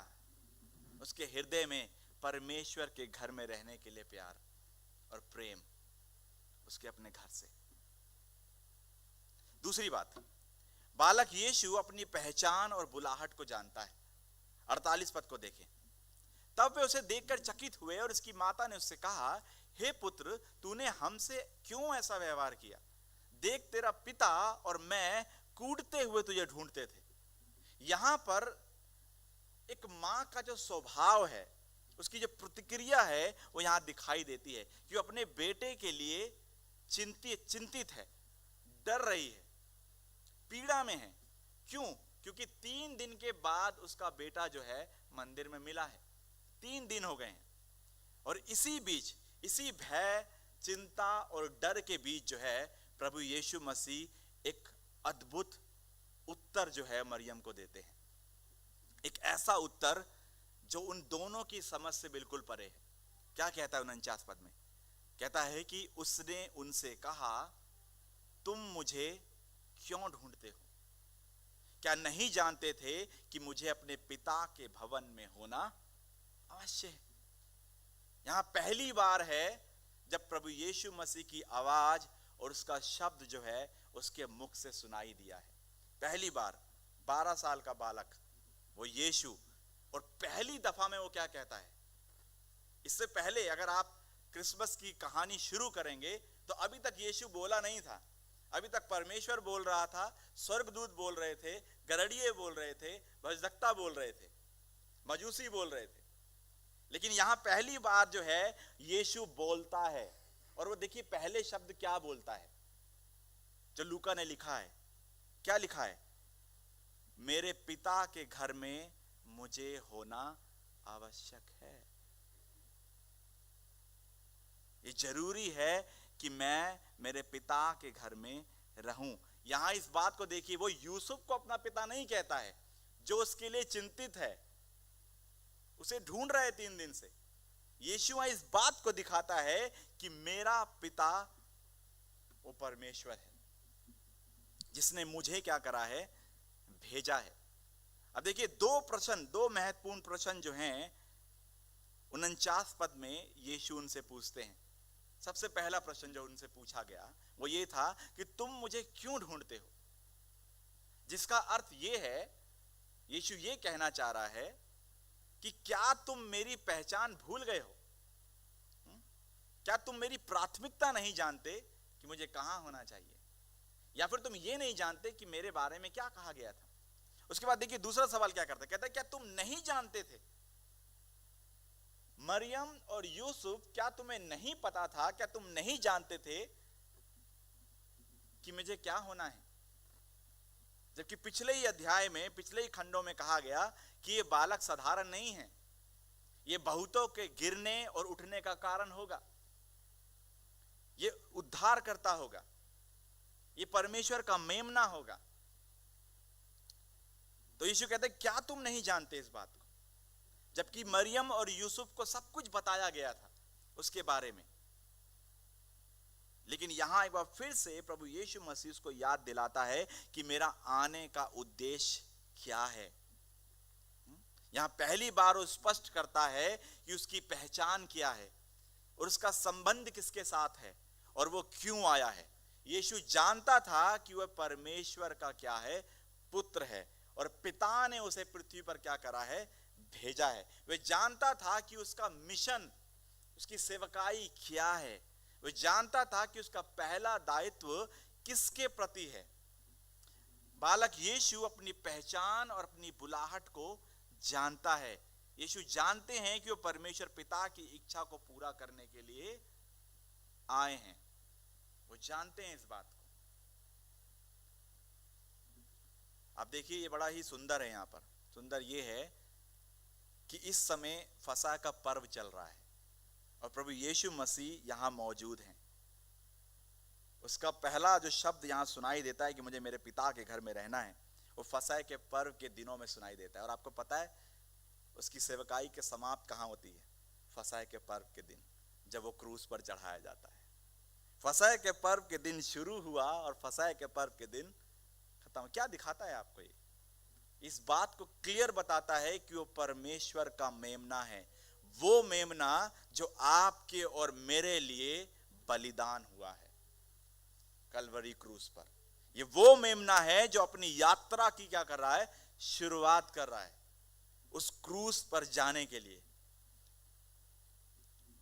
उसके हृदय में परमेश्वर के घर में रहने के लिए प्यार और प्रेम, उसके अपने घर से। दूसरी बात, बालक यीशु अपनी पहचान और बुलाहट को जानता है। 48 पद को देखें। तब वे उसे देखकर चकित हुए और उसकी माता ने उससे कहा, हे पुत्र, तूने हमसे क्यों ऐसा व्यवहार किया? देख, तेरा पिता और मैं कूदते हुए तुझे ढूंढते थे। यहां पर एक मां का जो स्वभाव है, उसकी जो प्रतिक्रिया है वो यहां दिखाई देती है कि वो अपने बेटे के लिए चिंतित है, डर रही है, पीड़ा में है। क्यों? क्योंकि 3 दिन के बाद उसका बेटा जो है मंदिर में मिला है। 3 दिन हो गए हैं और इसी बीच, इसी भय, चिंता और डर के बीच जो है प्रभु यीशु मसीह एक अद्भुत उत्तर जो है मरियम को देते हैं। एक ऐसा उत्तर जो उन दोनों की समझ से बिल्कुल परे है। क्या कहता है 49 पद में? कहता है कि उसने उनसे कहा, तुम मुझे क्यों ढूंढते हो? क्या नहीं जानते थे कि मुझे अपने पिता के भवन में होना अवश्य है? यहां पहली बार है जब प्रभु यीशु मसीह की आवाज और उसका शब्द जो है उसके मुख से सुनाई दिया है। पहली बार 12 साल का बालक वो यीशु, और पहली दफा में वो क्या कहता है? इससे पहले अगर आप क्रिसमस की कहानी शुरू करेंगे तो अभी तक यीशु बोला नहीं था। अभी तक परमेश्वर बोल रहा था, स्वर्गदूत बोल रहे थे, गरड़िए बोल रहे थे, भजदक्ता बोल रहे थे, मजूसी बोल रहे थे। लेकिन यहां पहली बार जो है यीशु बोलता है। और वो देखिए पहले शब्द क्या बोलता है जो लूका ने लिखा है। क्या लिखा है? मेरे पिता के घर में मुझे होना आवश्यक है। ये जरूरी है कि मैं मेरे पिता के घर में रहूं। यहां इस बात को देखिए, वो यूसुफ को अपना पिता नहीं कहता है जो उसके लिए चिंतित है, उसे ढूंढ रहे 3 दिन से। यीशु इस बात को दिखाता है कि मेरा पिता वो परमेश्वर है जिसने मुझे क्या करा है? भेजा है। अब देखिए 2 महत्वपूर्ण प्रश्न जो हैं 49 पद में यीशु उनसे पूछते हैं। सबसे पहला प्रश्न जो उनसे पूछा गया वो ये था कि तुम मुझे क्यों ढूंढते हो? जिसका अर्थ ये है, यीशु ये कहना चाह रहा है कि क्या तुम मेरी पहचान भूल गए हो? क्या तुम मेरी प्राथमिकता नहीं जानते कि मुझे कहां होना चाहिए? या फिर तुम ये नहीं जानते कि मेरे बारे में क्या कहा गया था? उसके बाद देखिए दूसरा सवाल क्या करता है, कहता है क्या तुम नहीं जानते थे? मरियम और यूसुफ, क्या तुम्हें नहीं पता था, क्या तुम नहीं जानते थे कि मुझे क्या होना है? जबकि पिछले ही अध्याय में, पिछले ही खंडों में कहा गया कि ये बालक साधारण नहीं है, ये बहुतों के गिरने और उठने का कारण होगा, ये उद्धार करता होगा, ये परमेश्वर का मेमना होगा। तो यीशु कहते हैं क्या तुम नहीं जानते इस बात को? जबकि मरियम और यूसुफ को सब कुछ बताया गया था उसके बारे में। लेकिन यहां एक बार फिर से प्रभु यीशु मसीह उसको याद दिलाता है कि मेरा आने का उद्देश्य क्या है। यहां पहली बार वो स्पष्ट करता है कि उसकी पहचान क्या है और उसका संबंध किसके साथ है और वो क्यों आया है। यीशु जानता था कि वह परमेश्वर का क्या है, पुत्र है, और पिता ने उसे पृथ्वी पर क्या करा है, भेजा है। वह जानता था कि उसका मिशन, उसकी सेवकाई क्या है। वह जानता था कि उसका पहला दायित्व किसके प्रति है। बालक यीशु अपनी पहचान और अपनी बुलाहट को जानता है। यीशु जानते हैं कि वो परमेश्वर पिता की इच्छा को पूरा करने के लिए आए हैं। वो जानते हैं इस बात को। आप देखिए ये बड़ा ही सुंदर है। यहां पर सुंदर ये है कि इस समय फसह का पर्व चल रहा है और प्रभु यीशु मसीह यहां मौजूद हैं। उसका पहला जो शब्द यहां सुनाई देता है कि मुझे मेरे पिता के घर में रहना है, वो फसह के पर्व के दिनों में सुनाई देता है। और आपको पता है उसकी सेवकाई के समाप्त कहां होती है? फसह के पर्व के दिन, जब वो क्रूस पर चढ़ाया जाता है। फसह के पर्व के दिन शुरू हुआ और फसह के पर्व के दिन खत्म। क्या दिखाता है आपको? ये इस बात को क्लियर बताता है कि वो परमेश्वर का मेमना है, वो मेमना जो आपके और मेरे लिए बलिदान हुआ है कलवरी क्रूस पर। ये वो मेमना है जो अपनी यात्रा की क्या कर रहा है, शुरुआत कर रहा है उस क्रूस पर जाने के लिए,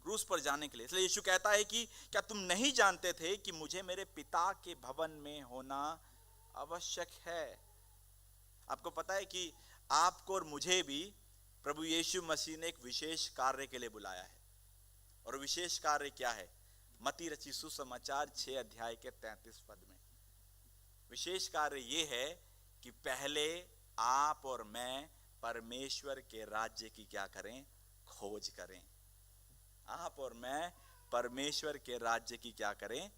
क्रूस पर जाने के लिए। इसलिए यीशु कहता है कि क्या तुम नहीं जानते थे कि मुझे मेरे पिता के भवन में होना आवश्यक है। आपको पता है कि आपको और मुझे भी प्रभु यीशु मसीह ने एक विशेष कार्य के लिए बुलाया है। और विशेष कार्य क्या है? मत्ती रचित सुसमाचार 6 अध्याय के 33 पद में विशेष कार्य ये है कि पहले आप और मैं परमेश्वर के राज्य की क्या करें, खोज करें। आप और मैं परमेश्वर के राज्य की क्या करें,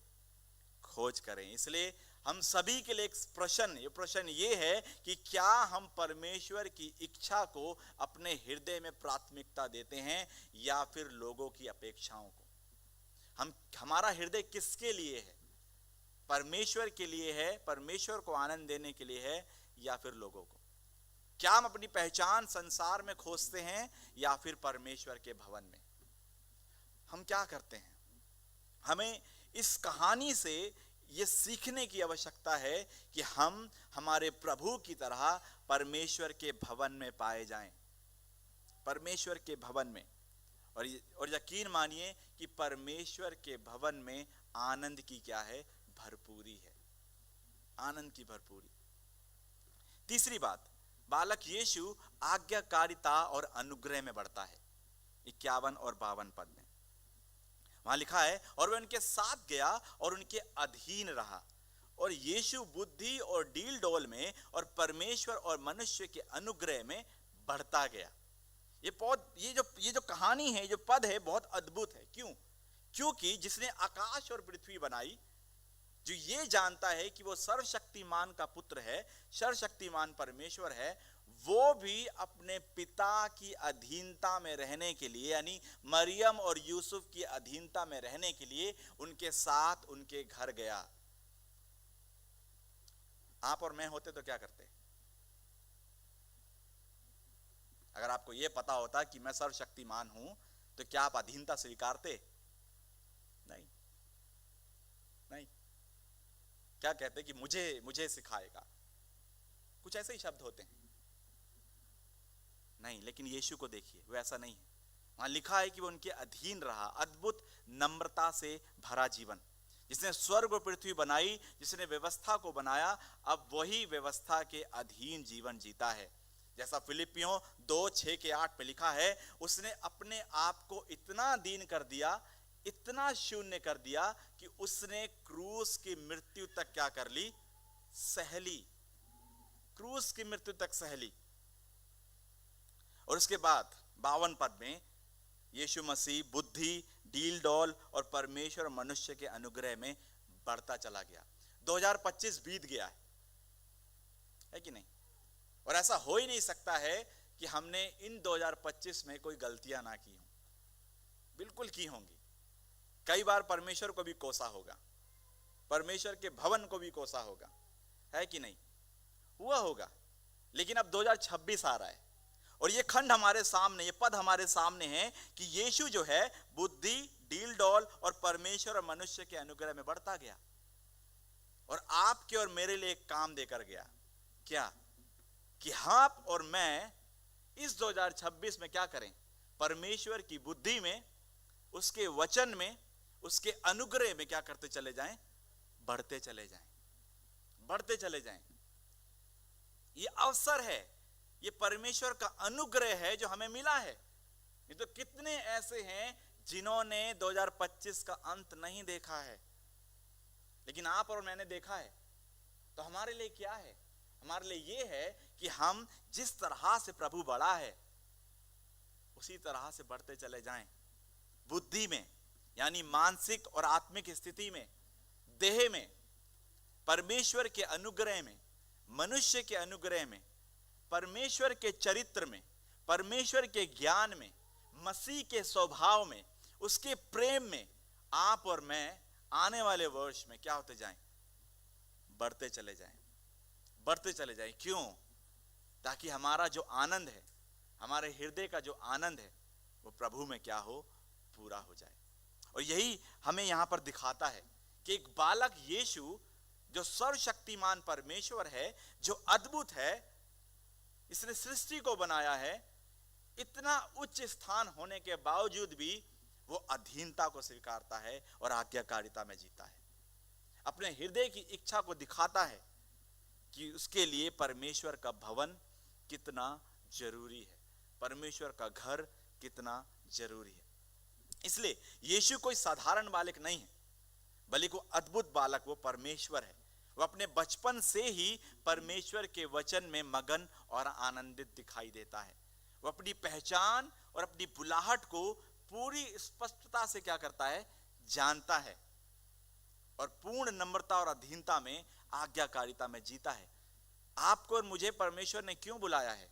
खोज करें। इसलिए हम सभी के लिए एक प्रश्न ये है कि क्या हम परमेश्वर की इच्छा को अपने हृदय में प्राथमिकता देते हैं या फिर लोगों की अपेक्षाओं को? हमारा हृदय किसके लिए है? परमेश्वर के लिए है, परमेश्वर को आनंद देने के लिए है, या फिर लोगों को? क्या हम अपनी पहचान संसार में खोजते हैं या फिर परमेश्वर के भवन में? हम क्या करते हैं? हमें इस कहानी से ये सीखने की आवश्यकता है कि हम हमारे प्रभु की तरह परमेश्वर के भवन में पाए जाएं, परमेश्वर के भवन में। और यकीन मानिए कि परमेश्वर के भवन में आनंद की क्या है, भरपूरी है, आनंद की भरपूरी। तीसरी बात, बालक यीशु आज्ञाकारिता और अनुग्रह में बढ़ता है। 51 और 52 पद में वहां लिखा है, और वह उनके साथ गया और उनके अधीन रहा, और यीशु बुद्धि और डील डोल में और परमेश्वर और मनुष्य के अनुग्रह में बढ़ता गया। ये जो कहानी है, जो पद है, बहुत अद्भुत है। क्यों? क्योंकि जिसने आकाश और पृथ्वी बनाई, जो ये जानता है कि वो सर्वशक्तिमान का पुत्र है, सर्वशक्तिमान परमेश्वर है, वो भी अपने पिता की अधीनता में रहने के लिए, यानी मरियम और यूसुफ की अधीनता में रहने के लिए उनके साथ उनके घर गया। आप और मैं होते तो क्या करते? अगर आपको यह पता होता कि मैं सर्वशक्तिमान हूं, तो क्या आप अधीनता स्वीकारते? नहीं, नहीं। क्या कहते कि मुझे सिखाएगा? कुछ ऐसे ही शब्द होते हैं। नहीं, लेकिन यीशु को देखिए, वो ऐसा नहीं है। वहां लिखा है कि वो उनके अधीन रहा, अद्भुत नम्रता से भरा जीवन। जिसने स्वर्ग और पृथ्वी बनाई, जिसने व्यवस्था को बनाया, अब वही व्यवस्था के अधीन जीवन जीता है। जैसा फिलिपियों 2:6-8 में लिखा है, उसने अपने आप को इतना दीन कर दिया, इतना शून्य कर दिया कि उसने क्रूस की मृत्यु तक क्या कर ली? सह ली। क्रूस की मृत्यु तक सह ली। और उसके बाद 52 पद में यीशु मसीह बुद्धि, डील डॉल और परमेश्वर और मनुष्य के अनुग्रह में बढ़ता चला गया। 2025 बीत गया है कि नहीं? और ऐसा हो ही नहीं सकता है कि हमने इन 2025 में कोई गलतियां ना की हो। बिल्कुल की होंगी। कई बार परमेश्वर को भी कोसा होगा, परमेश्वर के भवन को भी कोसा होगा, है कि नहीं? हुआ होगा। लेकिन अब 2026 आ रहा है और ये खंड हमारे सामने, ये पद हमारे सामने है कि यीशु जो है बुद्धि, डील डॉल और परमेश्वर और मनुष्य के अनुग्रह में बढ़ता गया और आपके और मेरे लिए एक काम देकर गया। क्या? कि आप और मैं इस 2026 में क्या करें? परमेश्वर की बुद्धि में, उसके वचन में, उसके अनुग्रह में क्या करते चले जाएं? बढ़ते चले जाएं, बढ़ते चले जाएं। ये अवसर है, ये परमेश्वर का अनुग्रह है जो हमें मिला है। नहीं तो कितने ऐसे हैं जिन्होंने 2025 का अंत नहीं देखा है, लेकिन आप और मैंने देखा है। तो हमारे लिए क्या है? हमारे लिए ये है कि हम जिस तरह से प्रभु बढ़ा है उसी तरह से बढ़ते चले जाएं। बुद्धि में, यानी मानसिक और आत्मिक स्थिति में, देह में, परमेश्वर के अनुग्रह में, मनुष्य के अनुग्रह में, परमेश्वर के चरित्र में, परमेश्वर के ज्ञान में, मसीह के स्वभाव में, उसके प्रेम में आप और मैं आने वाले वर्ष में क्या होते जाएं? बढ़ते चले जाएं, बढ़ते चले जाएं। क्यों? ताकि हमारा जो आनंद है, हमारे हृदय का जो आनंद है, वो प्रभु में क्या हो? पूरा हो जाए। और यही हमें यहां पर दिखाता है कि एक बालक यीशु जो सर्वशक्तिमान परमेश्वर है, जो अद्भुत है, इसने सृष्टि को बनाया है, इतना उच्च स्थान होने के बावजूद भी वो अधीनता को स्वीकारता है और आज्ञाकारिता में जीता है। अपने हृदय की इच्छा को दिखाता है कि उसके लिए परमेश्वर का भवन कितना जरूरी है, परमेश्वर का घर कितना जरूरी है। इसलिए यीशु कोई साधारण बालक नहीं है, बल्कि वो अद्भुत बालक, वो परमेश्वर है। वो अपने बचपन से ही परमेश्वर के वचन में मगन और आनंदित दिखाई देता है। वो अपनी पहचान और अपनी बुलाहट को पूरी स्पष्टता से क्या करता है? जानता है और पूर्ण नम्रता और अधीनता में, आज्ञाकारिता में जीता है। आपको और मुझे परमेश्वर ने क्यों बुलाया है?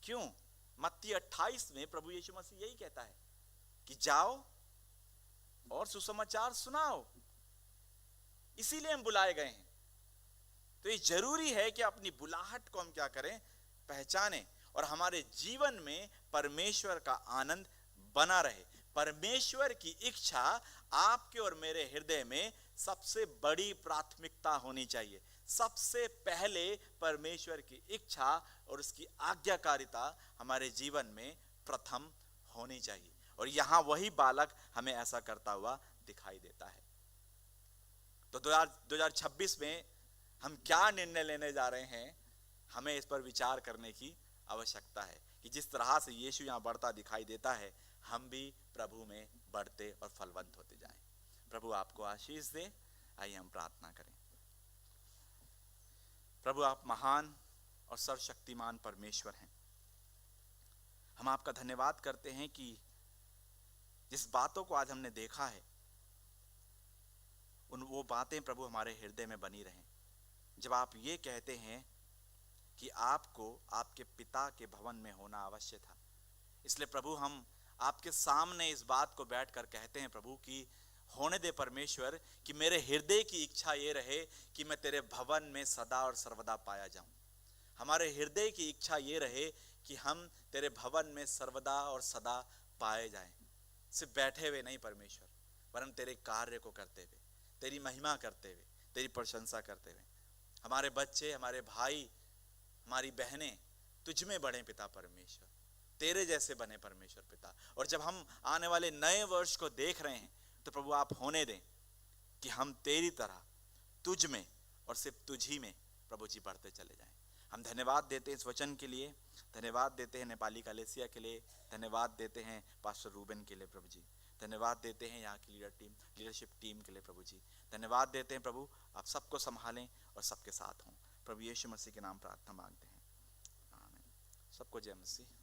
क्यों? मत्ती 28 में प्रभु यीशु मसीह यही कहता है कि जाओ और सुसमाचार सुनाओ। इसीलिए हम बुलाए गए हैं। तो ये जरूरी है कि अपनी बुलाहट को हम क्या करें? पहचानें और हमारे जीवन में परमेश्वर का आनंद बना रहे। परमेश्वर की इच्छा आपके और मेरे हृदय में सबसे बड़ी प्राथमिकता होनी चाहिए। सबसे पहले परमेश्वर की इच्छा और उसकी आज्ञाकारिता हमारे जीवन में प्रथम होनी चाहिए। और यहां वही बालक हमें ऐसा करता हुआ दिखाई देता है। तो 2026 में हम क्या निर्णय लेने जा रहे हैं, हमें इस पर विचार करने की आवश्यकता है कि जिस तरह से यीशु यहां बढ़ता दिखाई देता है, हम भी प्रभु में बढ़ते और फलवंत होते जाएं। प्रभु आपको आशीष दे। आइए हम प्रार्थना करें। प्रभु, आप महान और सर्वशक्तिमान परमेश्वर हैं। हम आपका धन्यवाद करते हैं कि जिस बातों को आज हमने देखा है, वो बातें प्रभु हमारे हृदय में बनी रहें। जब आप ये कहते हैं कि आपको आपके पिता के भवन में होना अवश्य था, इसलिए प्रभु हम आपके सामने इस बात को बैठकर कहते हैं प्रभु कि होने दे परमेश्वर कि मेरे हृदय की इच्छा ये रहे कि मैं तेरे भवन में सदा और सर्वदा पाया जाऊं। हमारे हृदय की इच्छा ये रहे कि हम तेरे भवन में सर्वदा और सदा पाए जाएं। सिर्फ बैठे हुए नहीं परमेश्वर, वरन तेरे कार्य को करते हुए, तेरी महिमा करते हुए, तेरी प्रशंसा करते हुए। हमारे बच्चे, हमारे भाई, हमारी बहनें तुझ में बढ़े पिता परमेश्वर, तेरे जैसे बने परमेश्वर पिता। और जब हम आने वाले नए वर्ष को देख रहे हैं तो प्रभु आप होने दें कि हम तेरी तरह तुझ में और सिर्फ तुझ ही में प्रभु जी बढ़ते चले जाएं। हम धन्यवाद देते हैं इस वचन के लिए, धन्यवाद देते हैं नेपाली कलेसिया के लिए, धन्यवाद देते हैं पास्टर रूबेन के लिए प्रभु जी, धन्यवाद देते हैं यहाँ की लीडरशिप टीम के लिए प्रभु जी, धन्यवाद देते हैं प्रभु आप सबको संभालें और सबके साथ हों। प्रभु यीशु मसीह के नाम प्रार्थना मांगते हैं, आमीन। सबको जय मसीह।